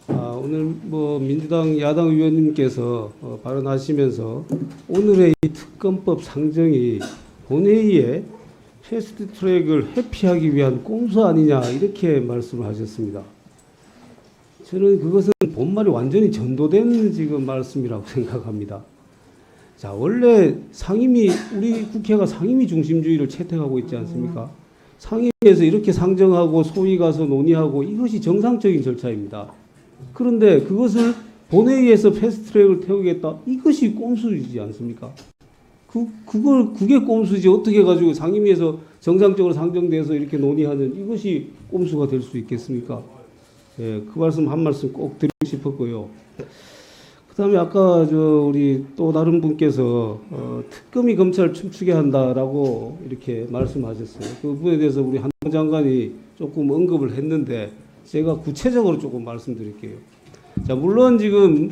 오늘 뭐 민주당 야당 의원님께서 발언하시면서 오늘의 이 특검법 상정이 본회의에 패스트트랙을 회피하기 위한 꼼수 아니냐 이렇게 말씀을 하셨습니다. 저는 그것은 본말이 완전히 전도된 지금 말씀이라고 생각합니다. 자, 원래 상임위, 우리 국회가 상임위 중심주의를 채택하고 있지 않습니까? 상임위에서 이렇게 상정하고 소위 가서 논의하고 이것이 정상적인 절차입니다. 그런데 그것을 본회의에서 패스트트랙을 태우겠다? 이것이 꼼수이지 않습니까? 그게 꼼수지. 어떻게 해가지고 상임위에서 정상적으로 상정돼서 이렇게 논의하는 이것이 꼼수가 될 수 있겠습니까? 예, 그 말씀 한 말씀 꼭 드리고 싶었고요. 그 다음에 아까 우리 또 다른 분께서 특검이 검찰 춤추게 한다라고 이렇게 말씀하셨어요. 그 부분에 대해서 우리 한동훈 장관이 조금 언급을 했는데 제가 구체적으로 조금 말씀드릴게요. 자, 물론 지금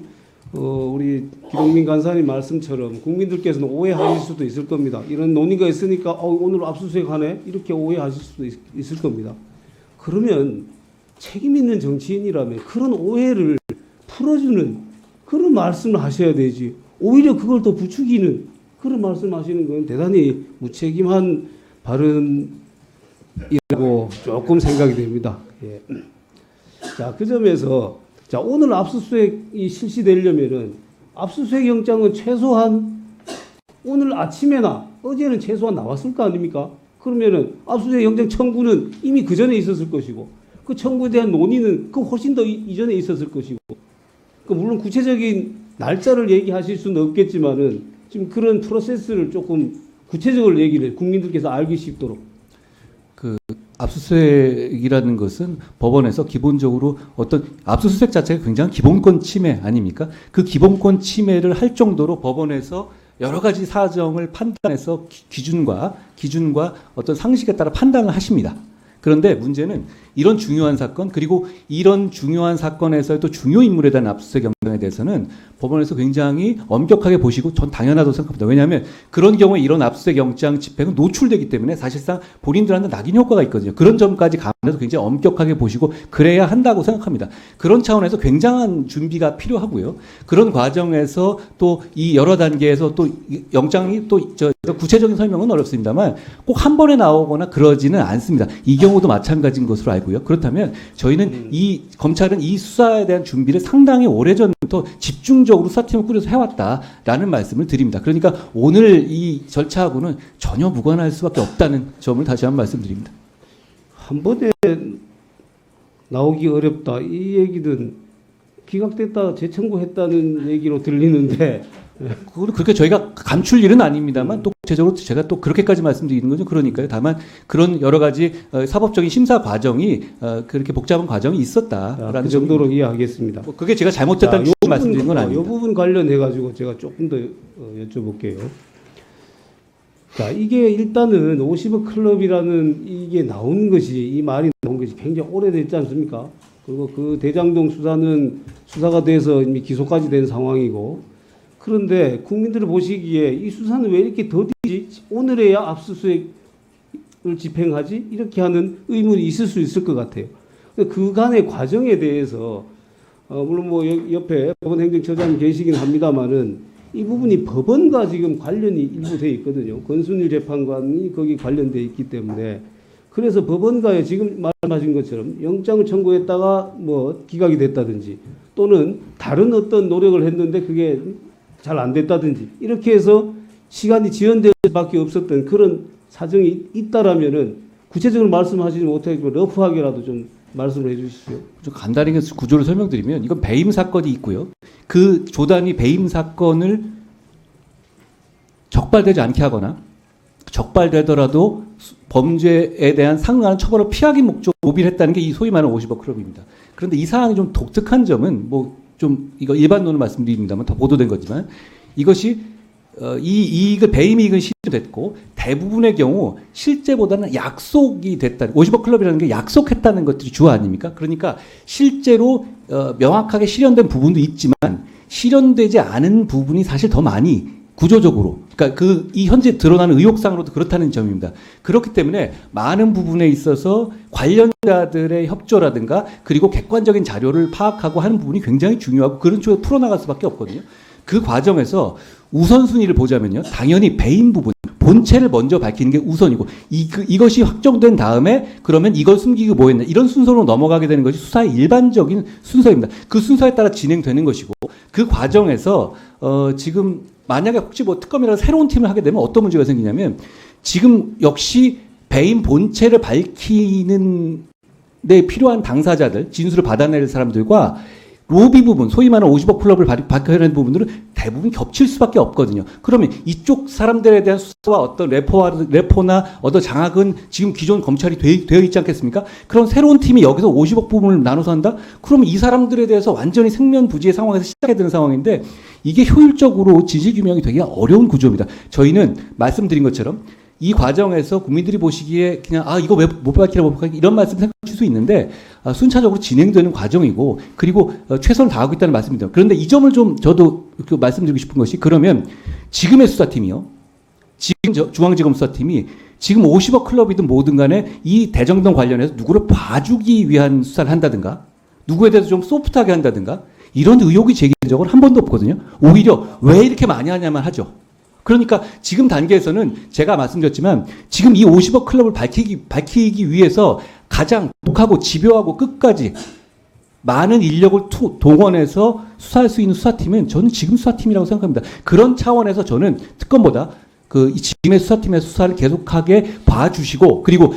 우리 기동민 간사님 말씀처럼 국민들께서는 오해하실 수도 있을 겁니다. 이런 논의가 있으니까 오늘 압수수색 하네 이렇게 오해하실 수도 있을 겁니다. 그러면 책임 있는 정치인이라면 그런 오해를 풀어주는 그런 말씀을 하셔야 되지. 오히려 그걸 더 부추기는 그런 말씀하시는 건 대단히 무책임한 발언이라고 조금 생각이 됩니다. 예. 자, 그 점에서 자, 오늘 압수수색이 실시되려면은 압수수색 영장은 최소한 오늘 아침에나 어제는 최소한 나왔을 거 아닙니까? 그러면은 압수수색 영장 청구는 이미 그 전에 있었을 것이고 그 청구에 대한 논의는 그 훨씬 더 이전에 있었을 것이고 물론 구체적인 날짜를 얘기하실 수는 없겠지만은 지금 그런 프로세스를 조금 구체적으로 얘기를 국민들께서 알기 쉽도록. 그 압수수색이라는 것은 법원에서 기본적으로 어떤 압수수색 자체가 굉장히 기본권 침해 아닙니까? 그 기본권 침해를 할 정도로 법원에서 여러 가지 사정을 판단해서 기준과 어떤 상식에 따라 판단을 하십니다. 그런데 문제는 이런 중요한 사건 그리고 이런 중요한 사건에서의 또 중요 인물에 대한 압수수색 영장에 대해서는 법원에서 굉장히 엄격하게 보시고 전 당연하다고 생각합니다. 왜냐하면 그런 경우에 이런 압수수색 영장 집행은 노출되기 때문에 사실상 본인들한테 낙인 효과가 있거든요. 그런 점까지 감안해서 굉장히 엄격하게 보시고 그래야 한다고 생각합니다. 그런 차원에서 굉장한 준비가 필요하고요. 그런 과정에서 또 이 여러 단계에서 또 영장이 또 구체적인 설명은 어렵습니다만 꼭 한 번에 나오거나 그러지는 않습니다. 이 경우도 마찬가지인 것으로 알고요. 그렇다면 저희는 검찰은 이 수사에 대한 준비를 상당히 오래전부터 집중적으로 수사팀을 꾸려서 해왔다라는 말씀을 드립니다. 그러니까 오늘 이 절차하고는 전혀 무관할 수밖에 없다는 점을 다시 한번 말씀드립니다. 한 번에 나오기 어렵다 이 얘기는 기각됐다 재청구했다는 얘기로 들리는데 그걸 그렇게 저희가 감출 일은 아닙니다만 또 구체적으로 제가 또 그렇게까지 말씀드리는 거죠. 그러니까요. 다만 그런 여러 가지 사법적인 심사 과정이 그렇게 복잡한 과정이 있었다라는 그 정도로 이해하겠습니다. 그게 제가 잘못됐다는 말씀드리는 건 아닙니다. 이 부분 관련해 가지고 제가 조금 더 여쭤볼게요. 자, 이게 일단은 50억 클럽이라는 이게 나온 것이 이 말이 나온 것이 굉장히 오래됐지 않습니까? 그리고 그 대장동 수사는 수사가 돼서 이미 기소까지 된 상황이고 그런데 국민들이 보시기에 이 수사는 왜 이렇게 더디지? 오늘에야 압수수색을 집행하지? 이렇게 하는 의문이 있을 수 있을 것 같아요. 그간의 과정에 대해서 물론 뭐 옆에 법원행정처장이 계시긴 합니다만은 이 부분이 법원과 지금 관련이 일부 돼 있거든요. 권순일 재판관이 거기 관련돼 있기 때문에 그래서 법원과의 지금 말씀하신 것처럼 영장을 청구했다가 뭐 기각이 됐다든지 또는 다른 어떤 노력을 했는데 그게 잘 안 됐다든지 이렇게 해서 시간이 지연될 수밖에 없었던 그런 사정이 있다라면은 구체적으로 말씀하시지 못하겠지만 러프하게라도 좀 말씀을 해주시죠. 좀 간단히 구조를 설명드리면 이건 배임 사건이 있고요. 그 조단이 배임 사건을 적발되지 않게 하거나 적발되더라도 범죄에 대한 상응하는 처벌을 피하기 목적으로 모빌했다는 게 이 소위 말하는 50억 클럽입니다. 그런데 이 사안이 좀 독특한 점은 좀 이거 일반론을 말씀드립니다만 다 보도된 거지만 이것이 이익을 배임 이익은 실현됐고 대부분의 경우 실제보다는 약속이 됐다. 50억 클럽이라는 게 약속했다는 것들이 주 아닙니까? 그러니까 실제로 명확하게 실현된 부분도 있지만 실현되지 않은 부분이 사실 더 많이 구조적으로. 그러니까 이 현재 드러나는 의혹상으로도 그렇다는 점입니다. 그렇기 때문에 많은 부분에 있어서 관련자들의 협조라든가 그리고 객관적인 자료를 파악하고 하는 부분이 굉장히 중요하고 그런 쪽으로 풀어나갈 수밖에 없거든요. 그 과정에서 우선순위를 보자면요. 당연히 배임 부분, 본체를 먼저 밝히는 게 우선이고 이것이 확정된 다음에 그러면 이걸 숨기고 뭐 했나 이런 순서로 넘어가게 되는 것이 수사의 일반적인 순서입니다. 그 순서에 따라 진행되는 것이고 그 과정에서 지금 만약에 혹시 뭐 특검이라서 새로운 팀을 하게 되면 어떤 문제가 생기냐면 지금 역시 배임 본체를 밝히는 데 필요한 당사자들, 진술을 받아낼 사람들과 로비 부분, 소위 말하는 50억 클럽을 밝혀내는 부분들은 대부분 겹칠 수밖에 없거든요. 그러면 이쪽 사람들에 대한 수사와 어떤 레포나 어떤 장악은 지금 기존 검찰이 되어 있지 않겠습니까? 그럼 새로운 팀이 여기서 50억 부분을 나눠서 한다? 그러면 이 사람들에 대해서 완전히 생면부지의 상황에서 시작해야 되는 상황인데 이게 효율적으로 진실규명이 되게 어려운 구조입니다. 저희는 말씀드린 것처럼 이 과정에서 국민들이 보시기에 그냥 이거 왜 못 밝히라고 이런 말씀 생각하실 수 있는데 순차적으로 진행되는 과정이고 그리고 최선을 다하고 있다는 말씀입니다. 그런데 이 점을 좀 저도 말씀드리고 싶은 것이 그러면 지금의 수사팀이요. 지금 중앙지검 수사팀이 지금 50억 클럽이든 뭐든 간에 이 대정동 관련해서 누구를 봐주기 위한 수사를 한다든가 누구에 대해서 좀 소프트하게 한다든가 이런 의혹이 제기된 적은 한 번도 없거든요. 오히려 왜 이렇게 많이 하냐만 하죠. 그러니까 지금 단계에서는 제가 말씀드렸지만 지금 이 50억 클럽을 밝히기 위해서 가장 독하고 집요하고 끝까지 많은 인력을 동원해서 수사할 수 있는 수사팀은 저는 지금 수사팀이라고 생각합니다. 그런 차원에서 저는 특검보다 지금의 수사팀의 수사를 계속하게 봐주시고 그리고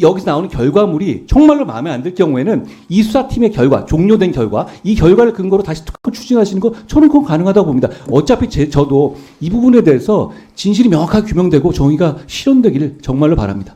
여기서 나오는 결과물이 정말로 마음에 안 들 경우에는 이 수사팀의 결과, 종료된 결과, 이 결과를 근거로 다시 특검 추진하시는 거 저는 그건 가능하다고 봅니다. 어차피 저도 이 부분에 대해서 진실이 명확하게 규명되고 정의가 실현되기를 정말로 바랍니다.